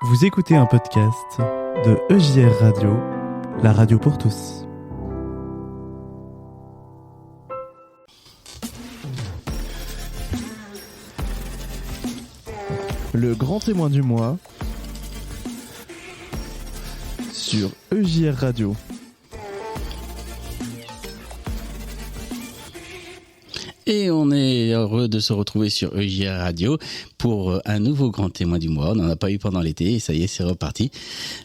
Vous écoutez un podcast de EJR Radio, la radio pour tous. Le grand témoin du mois sur EJR Radio. Et on est heureux de se retrouver sur EJR Radio pour un nouveau grand témoin du mois. On n'en a pas eu pendant l'été et ça y est, c'est reparti.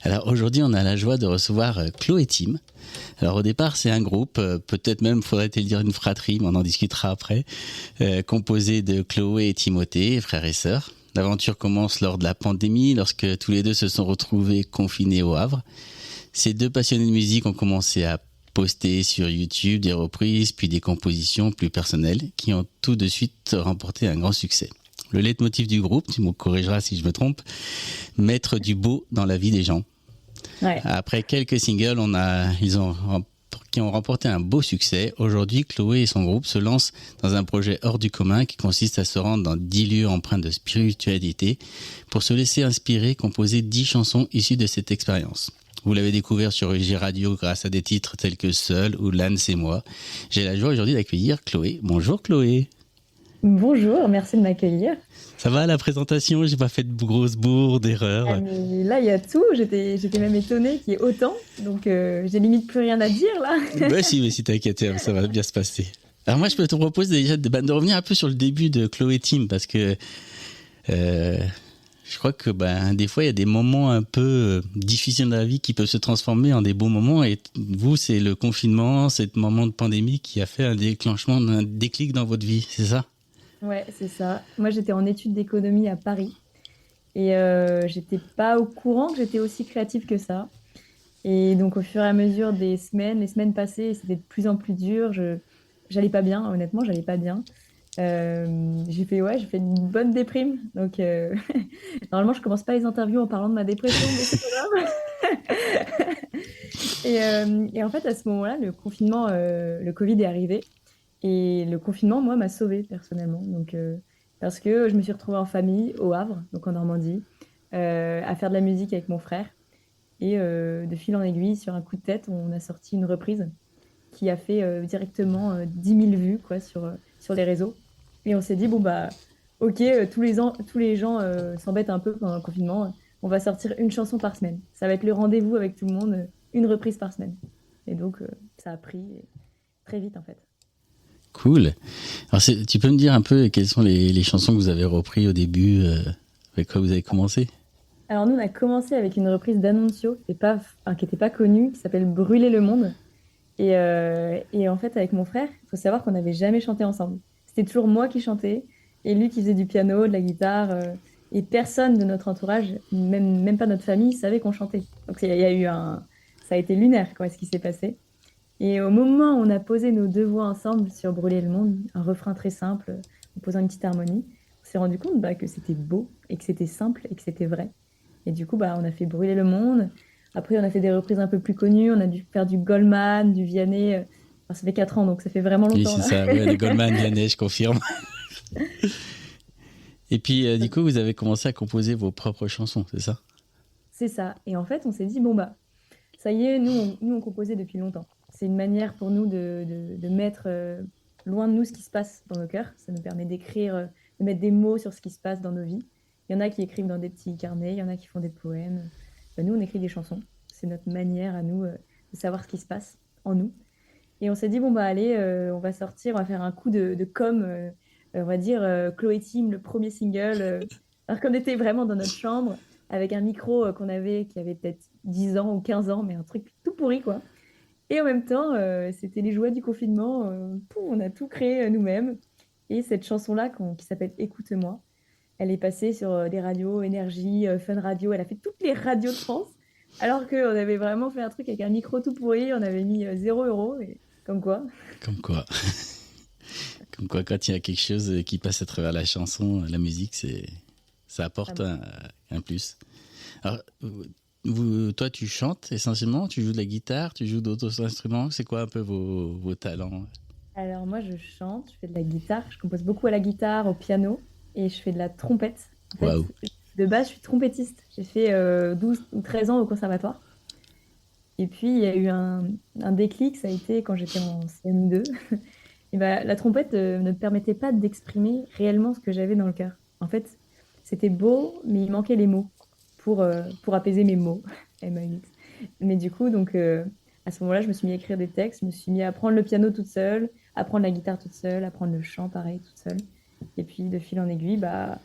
Alors aujourd'hui, on a la joie de recevoir Chloé Team. Alors au départ, c'est un groupe, peut-être même faudrait-il dire une fratrie, mais on en discutera après, composé de Chloé et Timothée, frères et sœurs. L'aventure commence lors de la pandémie, lorsque tous les deux se sont retrouvés confinés au Havre. Ces deux passionnés de musique ont commencé à poster sur YouTube des reprises, puis des compositions plus personnelles, qui ont tout de suite remporté un grand succès. Le leitmotiv du groupe, tu me corrigeras si je me trompe, mettre du beau dans la vie des gens. Ouais. Après quelques singles, qui ont remporté un beau succès. Aujourd'hui, Chloé et son groupe se lancent dans un projet hors du commun qui consiste à se rendre dans 10 lieux empreints de spiritualité pour se laisser inspirer, composer 10 chansons issues de cette expérience. Vous l'avez découvert sur EJR Radio grâce à des titres tels que Seul ou L'âne c'est moi. J'ai la joie aujourd'hui d'accueillir Chloé. Bonjour Chloé. Bonjour, merci de m'accueillir. Ça va la présentation? J'ai pas fait de grosses bourdes, d'erreurs. Mais là, il y a tout. J'étais même étonnée qu'il y ait autant. Donc, j'ai limite plus rien à dire là. Bah si t'inquiète, ça va bien se passer. Alors moi, je peux te proposer déjà de revenir un peu sur le début de Chloé Team parce que je crois que des fois, il y a des moments un peu difficiles dans la vie qui peuvent se transformer en des beaux moments. Et vous, c'est le confinement, c'est le moment de pandémie qui a fait un déclenchement, un déclic dans votre vie, c'est ça? Ouais, c'est ça. Moi, j'étais en études d'économie à Paris. Et j'étais pas au courant que j'étais aussi créative que ça. Et donc, au fur et à mesure des semaines, les semaines passées, c'était de plus en plus dur. J'allais pas bien, honnêtement, j'allais pas bien. J'ai fait une bonne déprime. Donc, normalement, je commence pas les interviews en parlant de ma dépression, mais c'est pas grave. Et en fait, à ce moment-là, le confinement, le Covid est arrivé. Et le confinement, moi, m'a sauvée personnellement. Donc, parce que je me suis retrouvée en famille au Havre, donc en Normandie, à faire de la musique avec mon frère. Et de fil en aiguille, sur un coup de tête, on a sorti une reprise qui a fait directement 10 000 vues quoi, sur les réseaux. Et on s'est dit, ok, tous les gens s'embêtent un peu pendant le confinement. On va sortir une chanson par semaine. Ça va être le rendez-vous avec tout le monde, une reprise par semaine. Et donc, ça a pris très vite, en fait. Cool. Alors, tu peux me dire un peu quelles sont les chansons que vous avez reprises au début, avec quoi vous avez commencé? Alors, nous, on a commencé avec une reprise d'Annunzio qui n'était pas connue, qui s'appelle Brûler le monde. Et en fait, avec mon frère, il faut savoir qu'on n'avait jamais chanté ensemble. C'était toujours moi qui chantais et lui qui faisait du piano, de la guitare. Et personne de notre entourage, même pas notre famille, savait qu'on chantait. Donc il y a eu ça a été lunaire, quoi, ce qui s'est passé. Et au moment où on a posé nos deux voix ensemble sur Brûler le monde, un refrain très simple, en posant une petite harmonie, on s'est rendu compte que c'était beau et que c'était simple et que c'était vrai. Et du coup, on a fait Brûler le monde. Après, on a fait des reprises un peu plus connues. On a dû faire du Goldman, du Vianney. Ça fait 4 ans, donc ça fait vraiment longtemps. Oui, c'est ça. Ouais, le Goldman, Vianney, je confirme. Et puis, du coup, vous avez commencé à composer vos propres chansons, c'est ça? C'est ça. Et en fait, on s'est dit, ça y est, nous, on composait depuis longtemps. C'est une manière pour nous de mettre loin de nous ce qui se passe dans nos cœurs. Ça nous permet d'écrire, de mettre des mots sur ce qui se passe dans nos vies. Il y en a qui écrivent dans des petits carnets, il y en a qui font des poèmes. Nous, on écrit des chansons. C'est notre manière à nous de savoir ce qui se passe en nous. Et on s'est dit, allez, on va sortir, on va faire un coup de com', on va dire Chloé Team, le premier single. Alors qu'on était vraiment dans notre chambre, avec un micro qui avait peut-être 10 ans ou 15 ans, mais un truc tout pourri, quoi. Et en même temps, c'était les joies du confinement. On a tout créé nous-mêmes. Et cette chanson-là, qui s'appelle Écoute-moi, elle est passée sur des radios, Énergie, Fun Radio. Elle a fait toutes les radios de France. Alors qu'on avait vraiment fait un truc avec un micro tout pourri. On avait mis 0 €. Et comme quoi. Comme quoi. Comme quoi, quand il y a quelque chose qui passe à travers la chanson, la musique, ça apporte un plus. Alors, toi, tu chantes essentiellement? Tu joues de la guitare? Tu joues d'autres instruments? C'est quoi un peu vos talents? Alors, moi, je chante. Je fais de la guitare. Je compose beaucoup à la guitare, au piano. Et je fais de la trompette. En fait, de base, je suis trompettiste. J'ai fait 12 ou 13 ans au conservatoire. Et puis, il y a eu un déclic, ça a été quand j'étais en CM2. Et bah, la trompette ne me permettait pas d'exprimer réellement ce que j'avais dans le cœur. En fait, c'était beau, mais il manquait les mots pour apaiser mes mots. MAUX. Mais du coup, donc, à ce moment-là, je me suis mis à écrire des textes, je me suis mis à apprendre le piano toute seule, apprendre la guitare toute seule, apprendre le chant pareil toute seule. Et puis, de fil en aiguille, bah,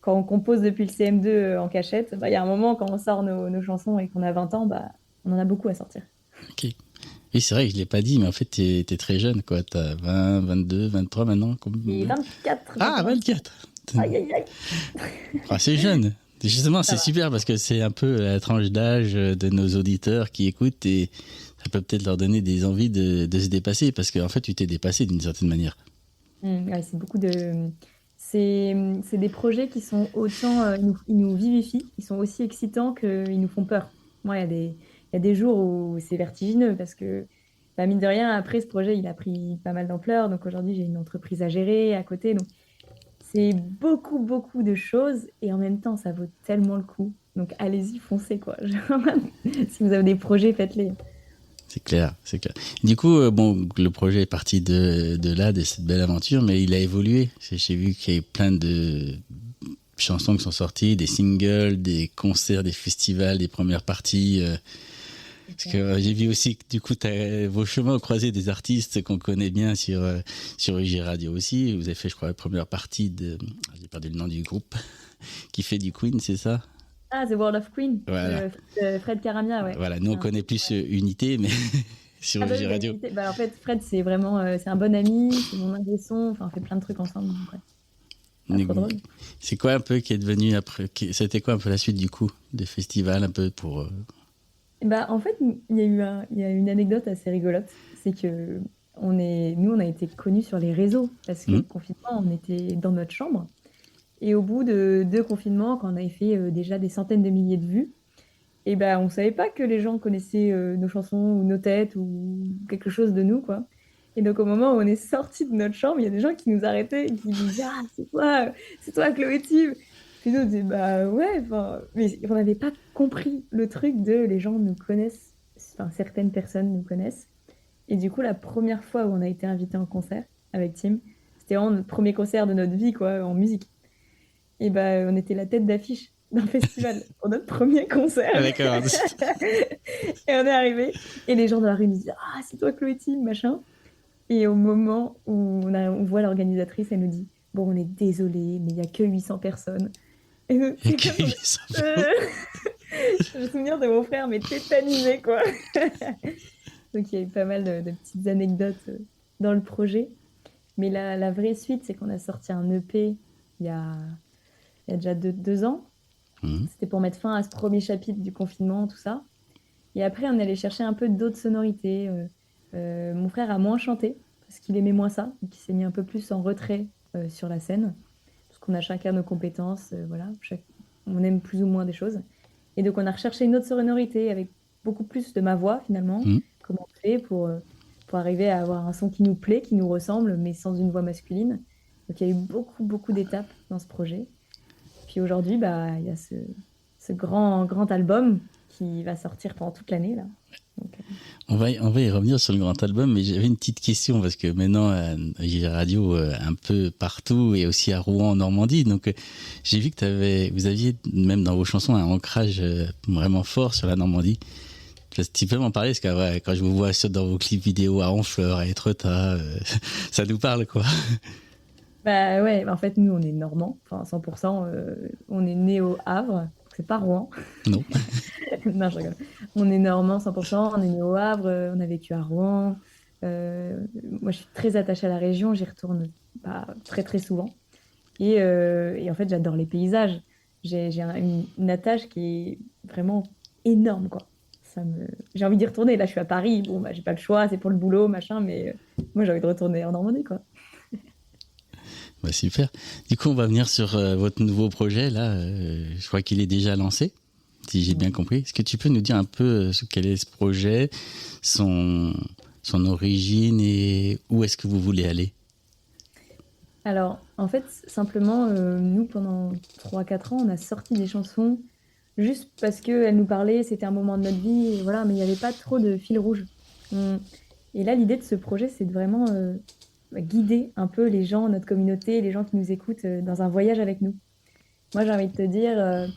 quand on compose depuis le CM2 en cachette, bah, il y a un moment, quand on sort nos chansons et qu'on a 20 ans, bah, on en a beaucoup à sortir. Ok. Oui, c'est vrai que je ne l'ai pas dit, mais en fait, tu es très jeune, quoi. Tu as 20, 22, 23 maintenant. Et 24. Ah, 24. Aïe, aïe, aïe. Ah, c'est jeune. Justement, Ça c'est va. super parce que c'est un peu la tranche d'âge de nos auditeurs qui écoutent et ça peut peut-être leur donner des envies de se dépasser parce qu'en fait, tu t'es dépassé d'une certaine manière. Ouais, c'est beaucoup de. C'est des projets qui sont autant. Ils nous vivifient, ils sont aussi excitants qu'ils nous font peur. Moi, il y a des jours où c'est vertigineux parce que, bah, mine de rien, après, ce projet, il a pris pas mal d'ampleur. Donc aujourd'hui, j'ai une entreprise à gérer à côté. Donc c'est beaucoup, beaucoup de choses et en même temps, ça vaut tellement le coup. Donc allez-y, foncez, quoi. Genre, si vous avez des projets, faites-les. C'est clair, c'est clair. Du coup, bon, le projet est parti de là, de cette belle aventure, mais il a évolué. J'ai vu qu'il y a eu plein de chansons qui sont sorties, des singles, des concerts, des festivals, des premières parties. Parce que j'ai vu aussi que du coup, vos chemins ont croisé des artistes qu'on connaît bien sur UG Radio aussi. Vous avez fait, je crois, la première partie j'ai perdu le nom du groupe, qui fait du Queen, c'est ça? Ah, The World of Queen, Voilà. Fred Caramia, ouais. Voilà, nous on connaît plus Unité, mais sur Ah bah UG oui, Radio. bah, en fait, Fred, c'est vraiment, c'est un bon ami, c'est mon ingé son, enfin, on fait plein de trucs ensemble, donc ouais. Ah, trop drôle. C'est quoi un peu qui est devenu après, c'était quoi un peu la suite du coup des festivals un peu pour Et bah, en fait, il y a une anecdote assez rigolote, c'est que nous, on a été connus sur les réseaux, parce que le confinement, on était dans notre chambre, et au bout de 2 confinements, quand on avait fait déjà des centaines de milliers de vues, et ben on savait pas que les gens connaissaient nos chansons ou nos têtes ou quelque chose de nous, quoi. Et donc, au moment où on est sorti de notre chambre, il y a des gens qui nous arrêtaient et qui disaient: Ah, c'est toi, Chloé Tim. Puis nous, on disait: Bah ouais, enfin, mais on n'avait pas compris le truc de les gens nous connaissent, enfin, certaines personnes nous connaissent. Et du coup, la première fois où on a été invité en concert avec Tim, c'était vraiment notre premier concert de notre vie, quoi, en musique. Et ben on était la tête d'affiche d'un festival pour notre premier concert. Ah, d'accord. Et on est arrivé. Et les gens de la rue nous disent: Ah, c'est toi, Chloé Tim, machin. Et au moment où on voit l'organisatrice, elle nous dit: Bon, on est désolé, mais il n'y a que 800 personnes. Et nous, c'est comme... Je me souviens de mon frère, mais tétanisé, quoi. Donc, il y a eu pas mal de petites anecdotes dans le projet. Mais la vraie suite, c'est qu'on a sorti un EP il y a, il y a déjà 2 ans. C'était pour mettre fin à ce premier chapitre du confinement, tout ça. Et après, on allait chercher un peu d'autres sonorités. Mon frère a moins chanté, parce qu'il aimait moins ça. Donc, il s'est mis un peu plus en retrait sur la scène. Parce qu'on a chacun nos compétences. Voilà, on aime plus ou moins des choses. Et donc, on a recherché une autre sonorité avec beaucoup plus de ma voix, finalement. Comment on fait pour arriver à avoir un son qui nous plaît, qui nous ressemble, mais sans une voix masculine. Donc, il y a eu beaucoup, beaucoup d'étapes dans ce projet. Puis aujourd'hui, bah, il y a ce grand, grand album qui va sortir pendant toute l'année, là. Donc, on va y revenir sur le grand album, mais j'avais une petite question parce que maintenant, j'ai radio un peu partout et aussi à Rouen, en Normandie. Donc, j'ai vu que vous aviez même dans vos chansons un ancrage vraiment fort sur la Normandie. Tu peux m'en parler parce que ouais, quand je vous vois dans vos clips vidéo à Honfleur, à Étretat, ça nous parle, quoi. bah ouais, en fait, nous, on est normands, enfin 100%. On est né au Havre, c'est pas Rouen. Non. Non, je rigole. On est normand 100%, on est né au Havre, on a vécu à Rouen. Moi, je suis très attachée à la région, j'y retourne très très souvent. Et en fait, j'adore les paysages. J'ai une attache qui est vraiment énorme, quoi. J'ai envie d'y retourner. Là, je suis à Paris. Bon, bah, j'ai pas le choix, c'est pour le boulot, machin, mais moi, j'ai envie de retourner en Normandie, quoi. Bah, super. Du coup, on va venir sur votre nouveau projet. Là, je crois qu'il est déjà lancé, si j'ai bien compris. Est-ce que tu peux nous dire un peu quel est ce projet, son origine et où est-ce que vous voulez aller? Alors, en fait, simplement, nous, pendant 3 4 ans, on a sorti des chansons juste parce qu'elles nous parlaient, c'était un moment de notre vie, et voilà, mais il n'y avait pas trop de fil rouge. On- Et là, l'idée de ce projet, c'est de vraiment guider un peu les gens, notre communauté, les gens qui nous écoutent dans un voyage avec nous. Moi, j'ai envie de te dire,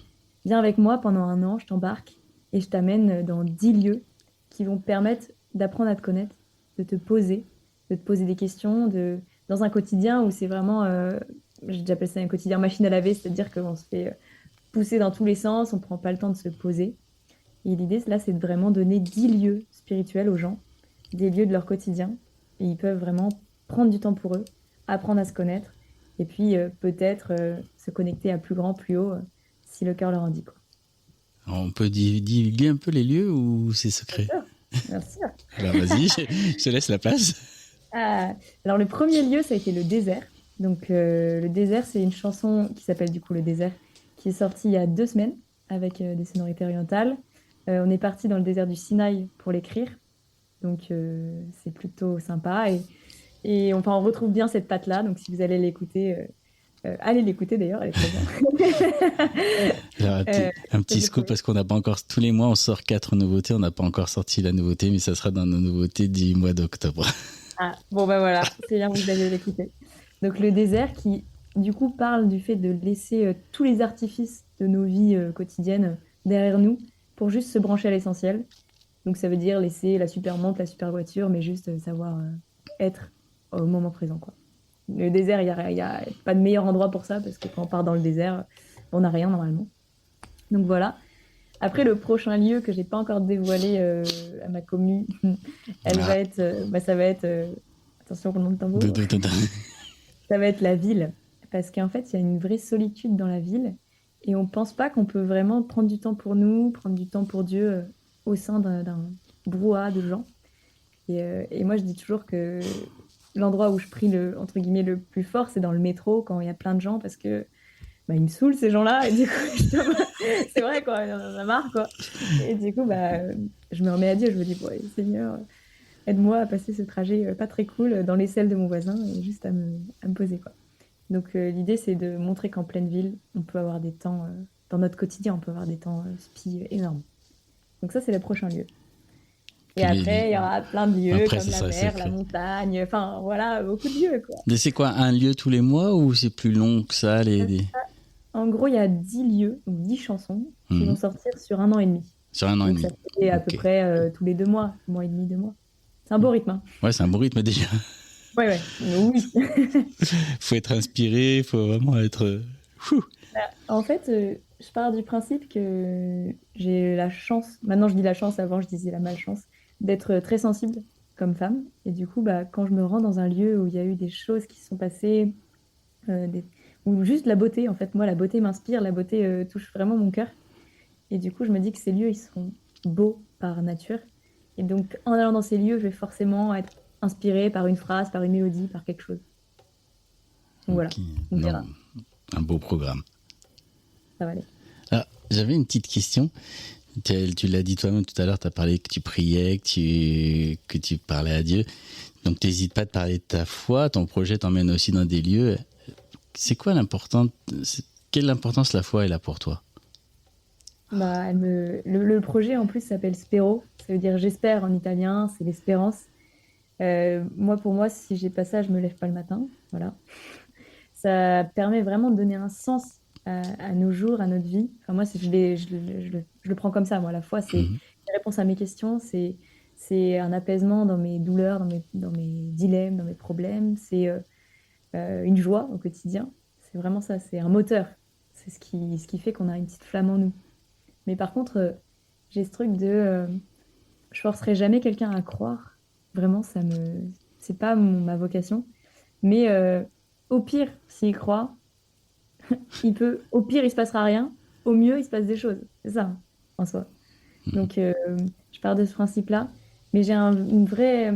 viens avec moi pendant un an, je t'embarque et je t'amène dans 10 lieux qui vont te permettre d'apprendre à te connaître, de te poser, de te poser des questions, dans un quotidien où c'est vraiment, j'appelle ça un quotidien machine à laver, c'est-à-dire qu'on se fait pousser dans tous les sens, on ne prend pas le temps de se poser. Et l'idée, là, c'est de vraiment donner 10 lieux spirituels aux gens, des lieux de leur quotidien. Et ils peuvent vraiment prendre du temps pour eux, apprendre à se connaître, et puis peut-être se connecter à plus grand, plus haut, si le cœur leur en dit, quoi. Alors, on peut divulguer un peu les lieux ou c'est Bien secret? sûr, bien sûr. Alors vas-y, je te laisse la place. Ah, alors le premier lieu, ça a été le désert. Donc le désert, c'est une chanson qui s'appelle du coup Le désert, qui est sortie il y a 2 semaines avec des sonorités orientales. On est parti dans le désert du Sinaï pour l'écrire. Donc, c'est plutôt sympa. Et enfin, on retrouve bien cette patte-là. Donc, si vous allez l'écouter, allez l'écouter d'ailleurs, elle est très bien. Alors, Euh, un ça, petit c'est le scoop premier. parce qu'on n'a pas encore, tous les mois on sort 4 nouveautés, on n'a pas encore sorti la nouveauté, mais ça sera dans nos nouveautés du mois d'octobre. Ah, bon, ben voilà, c'est bien, vous allez l'écouter. Donc, le désert qui, du coup, parle du fait de laisser tous les artifices de nos vies quotidiennes derrière nous pour juste se brancher à l'essentiel. Donc, ça veut dire laisser la super montre, la super voiture, mais juste savoir être au moment présent, quoi. Le désert, il y a pas de meilleur endroit pour ça, parce que quand on part dans le désert, on n'a rien normalement. Donc voilà. Après, le prochain lieu que j'ai pas encore dévoilé à ma commu, elle va Ah, être, ça va être, attention roulement de tambour, ça va être la ville. Parce qu'en fait, il y a une vraie solitude dans la ville et on pense pas qu'on peut vraiment prendre du temps pour nous, prendre du temps pour Dieu au sein d'un brouhaha de gens. Et moi, je dis toujours que l'endroit où je prie entre guillemets, le plus fort, c'est dans le métro quand il y a plein de gens parce que ils me saoulent ces gens-là. Et du coup, c'est vrai, quoi, on en a marre, quoi. Et du coup, je me remets à Dieu. Je me dis, ouais, Seigneur, aide-moi à passer ce trajet pas très cool dans les selles de mon voisin et juste à me poser, quoi. Donc, l'idée, c'est de montrer qu'en pleine ville, on peut avoir des temps, dans notre quotidien, on peut avoir des temps spi énormes. Donc, ça, c'est le prochain lieu. Et puis après, il y aura plein de lieux après, comme ça la sera mer, la secret. montagne, enfin voilà, beaucoup de lieux, quoi. Mais c'est quoi, un lieu tous les mois ou c'est plus long que ça En gros, il y a 10 lieux, donc 10 chansons, qui vont Mhm. sortir sur un an et demi. Sur un an et Donc ça demi. fait à peu Ok. près tous les 2 mois, un mois et demi, 2 mois. C'est un beau rythme, hein. Ouais, c'est un bon rythme déjà. Ouais, ouais, oui. Faut être inspiré, faut vraiment être. Fou. En fait, je pars du principe que j'ai la chance, maintenant je dis la chance, avant je disais la malchance, d'être très sensible comme femme. Et du coup, quand je me rends dans un lieu où il y a eu des choses qui se sont passées, euh, des- ou juste la beauté, en fait, moi, la beauté m'inspire, la beauté touche vraiment mon cœur. Et du coup, je me dis que ces lieux, ils sont beaux par nature. Et donc, en allant dans ces lieux, je vais forcément être inspirée par une phrase, par une mélodie, par quelque chose. Donc voilà, Ok. on Non, verra, un beau programme. ça va aller. Ah, j'avais une petite question. Tu l'as dit toi-même tout à l'heure, tu as parlé que tu priais, que tu parlais à Dieu. Donc, n'hésite pas de parler de ta foi. Ton projet t'emmène aussi dans des lieux. C'est quoi l'important? Quelle importance la foi est là pour toi? Le projet, en plus, s'appelle Spero. Ça veut dire j'espère en italien, c'est l'espérance. Moi, pour moi, si j'ai pas ça, je me lève pas le matin. Voilà. Ça permet vraiment de donner un sens à nos jours, à notre vie. Enfin, moi, je le prends comme ça. Moi, la foi, c'est Mhm. une réponse à mes questions, c'est un apaisement dans mes douleurs, dans mes dilemmes, dans mes problèmes. C'est une joie au quotidien. C'est vraiment ça. C'est un moteur. C'est ce qui fait qu'on a une petite flamme en nous. Mais par contre, j'ai ce truc je forcerai jamais quelqu'un à croire. Vraiment, c'est pas ma vocation. Mais au pire, s'il croit, au pire, il se passera rien. Au mieux, il se passe des choses. C'est ça, hein, en soi. Donc, je pars de ce principe-là. Mais j'ai une vraie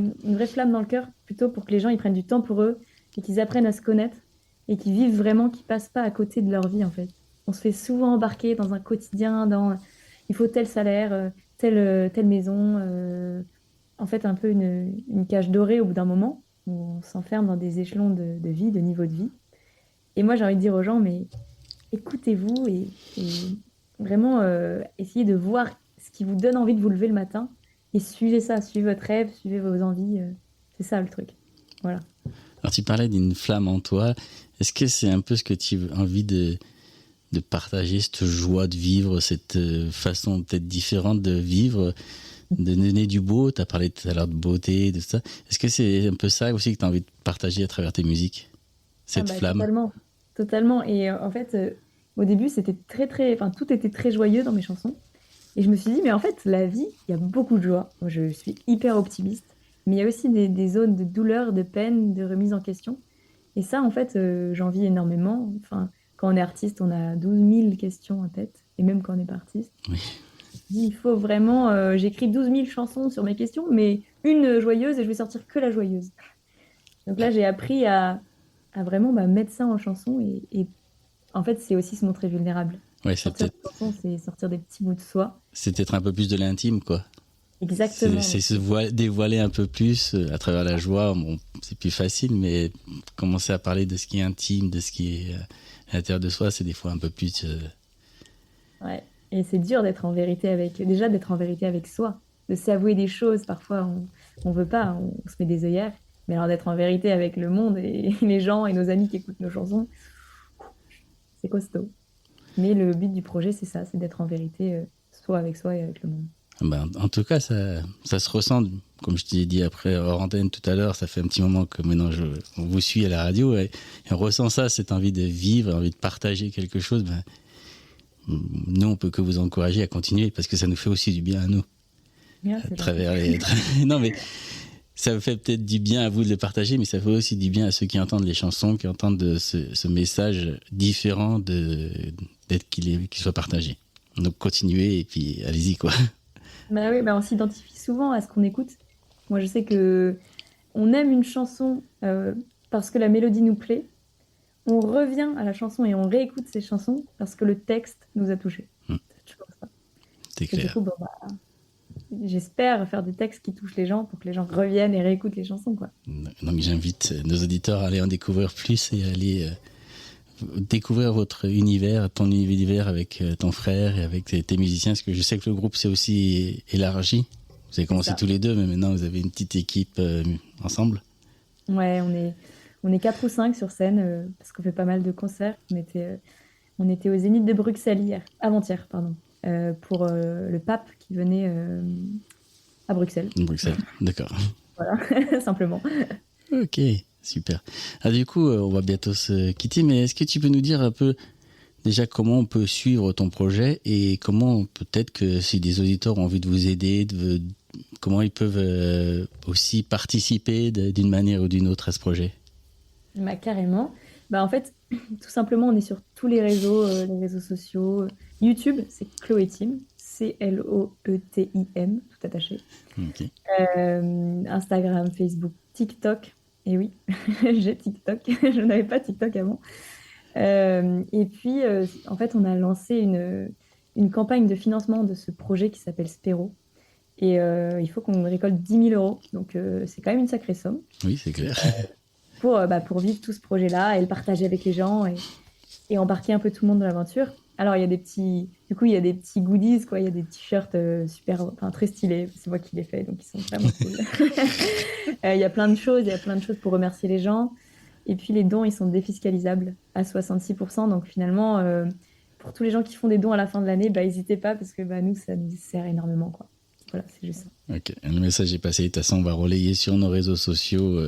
flamme dans le cœur, plutôt pour que les gens ils prennent du temps pour eux et qu'ils apprennent à se connaître et qu'ils vivent vraiment, qu'ils passent pas à côté de leur vie, en fait. On se fait souvent embarquer dans un quotidien, il faut tel salaire, telle maison. En fait, un peu une cage dorée au bout d'un moment, où on s'enferme dans des échelons de vie, de niveau de vie. Et moi, j'ai envie de dire aux gens, mais écoutez-vous et vraiment essayez de voir ce qui vous donne envie de vous lever le matin et suivez ça, suivez votre rêve, suivez vos envies. C'est ça le truc. Voilà. Alors tu parlais d'une flamme en toi. Est-ce que c'est un peu ce que tu as envie de partager, cette joie de vivre, cette façon peut-être différente de vivre, de donner du beau? Tu as parlé tout à l'heure de beauté, de ça. Est-ce que c'est un peu ça aussi que tu as envie de partager à travers tes musiques? Cette flamme? Totalement. Totalement. Et en fait, au début, c'était enfin, tout était très joyeux dans mes chansons. Et je me suis dit, mais en fait, la vie, il y a beaucoup de joie. Moi, je suis hyper optimiste. Mais il y a aussi des zones de douleur, de peine, de remise en question. Et ça, en fait, j'en vis énormément. Enfin, quand on est artiste, on a 12 000 questions en tête. Et même quand on n'est pas artiste. Oui. Il faut vraiment... j'écris 12 000 chansons sur mes questions, mais une joyeuse et je vais sortir que la joyeuse. Donc là, j'ai appris à vraiment mettre ça en chanson. Et en fait, c'est aussi se montrer vulnérable. Ouais, c'est Sortir peut-être, une chanson, c'est sortir des petits bouts de soi. c'est peut-être un peu plus de l'intime, quoi. Exactement. C'est se dévoiler un peu plus à travers la joie. Bon, c'est plus facile, mais commencer à parler de ce qui est intime, de ce qui est à l'intérieur de soi, c'est des fois un peu plus... Ouais. Et c'est dur d'être en vérité déjà d'être en vérité avec soi, de s'avouer des choses. Parfois, on veut pas, on se met des œillères. Mais alors d'être en vérité avec le monde et les gens et nos amis qui écoutent nos chansons, c'est costaud. Mais le but du projet, c'est ça, c'est d'être en vérité, soit avec soi et avec le monde. Ben, en tout cas, ça se ressent, comme je t'ai dit après hors antenne tout à l'heure, ça fait un petit moment que maintenant on vous suit à la radio et on ressent ça, cette envie de vivre, envie de partager quelque chose. Ben, nous, on peut que vous encourager à continuer parce que ça nous fait aussi du bien à nous. Bien, À travers les... Non, mais ça fait peut-être du bien à vous de le partager, mais ça fait aussi du bien à ceux qui entendent les chansons, qui entendent ce message différent d'être qu'il soit partagé. Donc continuez et puis allez-y, quoi. Bah oui, on s'identifie souvent à ce qu'on écoute. Moi, je sais que on aime une chanson parce que la mélodie nous plaît. On revient à la chanson et on réécoute ces chansons parce que le texte nous a touchés. C'est toujours ça. C'est Et du clair. coup, j'espère faire des textes qui touchent les gens pour que les gens reviennent et réécoutent les chansons, quoi. Donc j'invite nos auditeurs à aller en découvrir plus et à aller découvrir votre univers, ton univers avec ton frère et avec tes musiciens, parce que je sais que le groupe s'est aussi élargi. Vous avez commencé tous les deux, mais maintenant vous avez une petite équipe ensemble. Ouais, on est 4 ou 5 sur scène parce qu'on fait pas mal de concerts. On était au Zénith de Bruxelles avant-hier, pardon, pour le pape qui venait à Bruxelles. Bruxelles, d'accord. Voilà, simplement. Ok, super. Ah, du coup, on va bientôt se quitter, mais est-ce que tu peux nous dire un peu déjà comment on peut suivre ton projet et comment peut-être que si des auditeurs ont envie de vous aider, comment ils peuvent aussi participer d'une manière ou d'une autre à ce projet? Carrément. En fait, tout simplement, on est sur tous les réseaux sociaux. YouTube, c'est Chloé Tim, Cloetim, tout attaché. Ok. Instagram, Facebook, TikTok. Et oui, j'ai TikTok. Je n'avais pas TikTok avant. Et puis, en fait, on a lancé une campagne de financement de ce projet qui s'appelle Spéro. Et il faut qu'on récolte 10 000 euros. Donc, c'est quand même une sacrée somme. Oui, c'est clair. Pour vivre tout ce projet-là et le partager avec les gens et embarquer un peu tout le monde dans l'aventure. Alors, il y a des petits goodies, quoi. Il y a des t-shirts très stylés. C'est moi qui les fais, donc ils sont vraiment cool. Il y a plein de choses pour remercier les gens. Et puis, les dons, ils sont défiscalisables à 66%. Donc, finalement, pour tous les gens qui font des dons à la fin de l'année, n'hésitez pas parce que nous, ça nous sert énormément, quoi. Voilà, c'est juste ça. Ok, le message est passé. De toute façon, on va relayer sur nos réseaux sociaux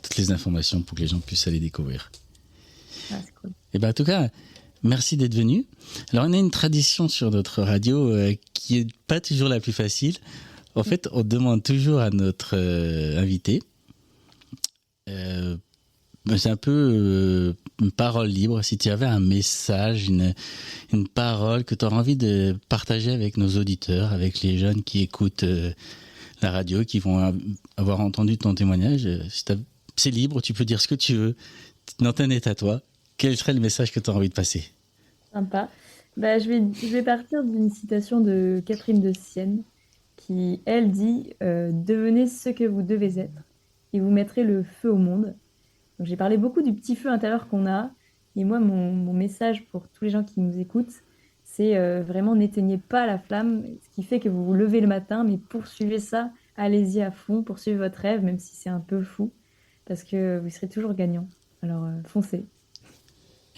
toutes les informations pour que les gens puissent aller découvrir. Ah, c'est cool. Et en tout cas, merci d'être venu. Alors, on a une tradition sur notre radio qui est pas toujours la plus facile. En fait, on demande toujours à notre invité. C'est un peu une parole libre. Si tu avais un message, une parole que tu aurais envie de partager avec nos auditeurs, avec les jeunes qui écoutent la radio, qui vont avoir entendu ton témoignage, c'est libre, tu peux dire ce que tu veux. L'antenne est à toi. Quel serait le message que tu as envie de passer? Sympa. Je vais partir d'une citation de Catherine de Sienne qui, elle, dit devenez ce que vous devez être et vous mettrez le feu au monde. Donc, j'ai parlé beaucoup du petit feu intérieur qu'on a Et moi, mon message pour tous les gens qui nous écoutent, c'est vraiment n'éteignez pas la flamme, ce qui fait que vous vous levez le matin, mais poursuivez ça, allez-y à fond, poursuivez votre rêve, même si c'est un peu fou, parce que vous serez toujours gagnant. Alors foncez.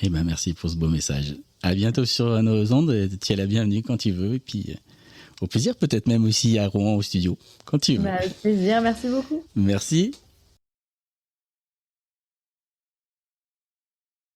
Eh ben, merci pour ce beau message. À bientôt sur nos ondes. Tu es la bienvenue quand tu veux. Et puis, au plaisir, peut-être même aussi à Rouen au studio, quand tu veux. Avec plaisir, merci beaucoup. Merci.